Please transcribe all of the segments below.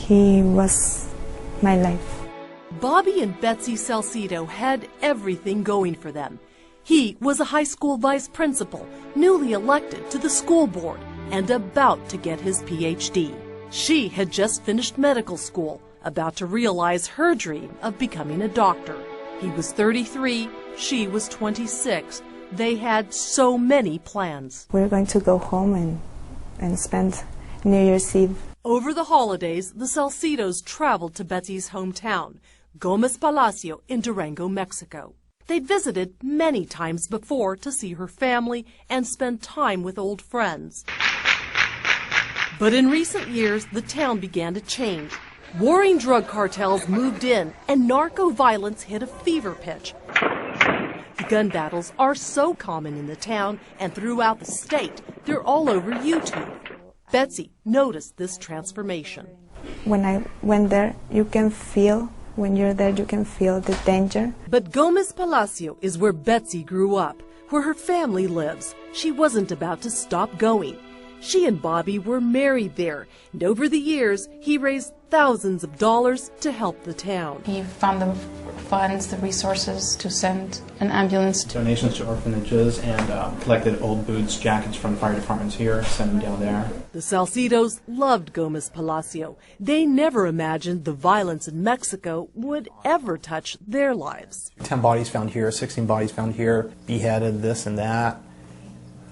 He was my life. Bobby and Betsy Salcedo had everything going for them. He was a high school vice principal, newly elected to the school board, and about to get his PhD. She had just finished medical school, about to realize her dream of becoming a doctor. He was 33, she was 26. They had so many plans. We were going to go home and spend New Year's Eve. Over the holidays, the Salcedos traveled to Betsy's hometown, Gomez Palacio in Durango, Mexico. They'd visited many times before to see her family and spend time with old friends. But in recent years, the town began to change. Warring drug cartels moved in, and narco violence hit a fever pitch. The gun battles are so common in the town and throughout the state, they're all over YouTube. Betsy noticed this transformation. When I went there, when you're there, you can feel the danger. But Gomez Palacio is where Betsy grew up, where her family lives. She wasn't about to stop going. She and Bobby were married there, and over the years, he raised thousands of dollars to help the town. He found the funds, the resources to send an ambulance. Donations to orphanages and collected old boots, jackets from fire departments here, sent them down there. The Salcedos loved Gomez Palacio. They never imagined the violence in Mexico would ever touch their lives. 10 bodies found here, 16 bodies found here, beheaded, this and that.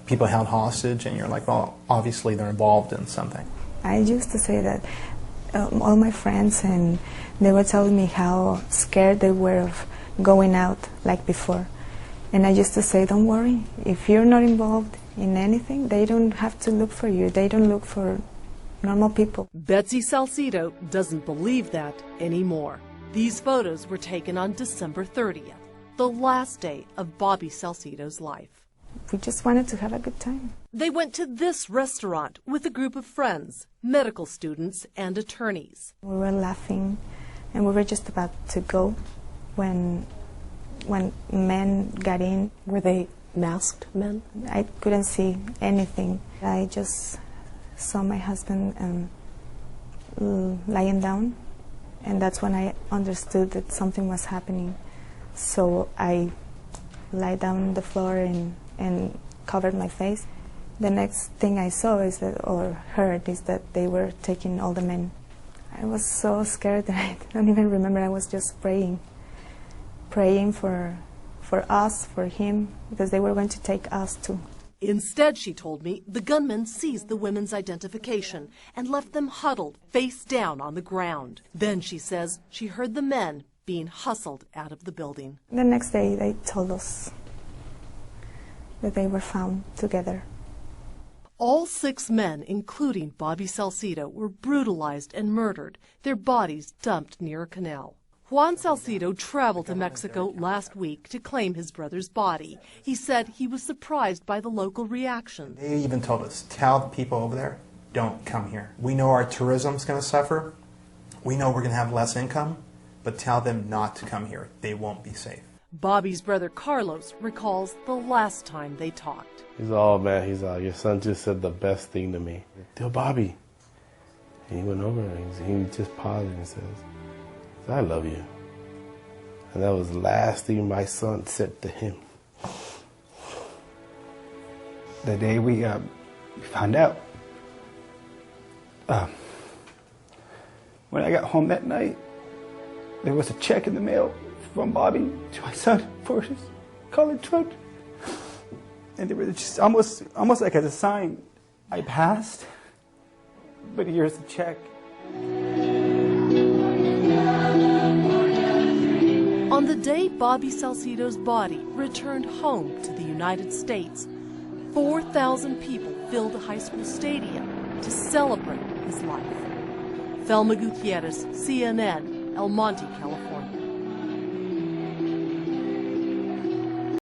People held hostage, and you're like, well, obviously they're involved in something. I used to say that all my friends, and they were telling me how scared they were of going out like before. And I used to say, don't worry, if you're not involved in anything, they don't have to look for you. They don't look for normal people. Betsy Salcedo doesn't believe that anymore. These photos were taken on December 30th, the last day of Bobby Salcedo's life. We just wanted to have a good time. They went to this restaurant with a group of friends, medical students and attorneys. We were laughing, and we were just about to go when men got in. Were they masked men? I couldn't see anything. I just saw my husband lying down, and that's when I understood that something was happening. So I lied down on the floor and covered my face. The next thing I saw or heard is that they were taking all the men. I was so scared that I don't even remember. I was just praying for us, for him, because they were going to take us too. Instead, she told me, the gunmen seized the women's identification and left them huddled face down on the ground. Then, she says, she heard the men being hustled out of the building. The next day, they told us that they were found together. All 6 men, including Bobby Salcedo, were brutalized and murdered, their bodies dumped near a canal. Juan Salcedo traveled to Mexico last week to claim his brother's body. He said he was surprised by the local reaction. They even told us, tell the people over there, don't come here. We know our tourism's going to suffer. We know we're going to have less income, but tell them not to come here. They won't be safe. Bobby's brother Carlos recalls the last time they talked. He's all, man, your son just said the best thing to me. Tell Bobby. And he went over and he just paused and says, I love you. And that was the last thing my son said to him. The day we found out, when I got home that night, there was a check in the mail from Bobby to my son for his college fund. And they were just almost like as a sign. I passed, but here's the check. On the day Bobby Salcedo's body returned home to the United States, 4,000 people filled a high school stadium to celebrate his life. Thelma Gutierrez, CNN, El Monte, California.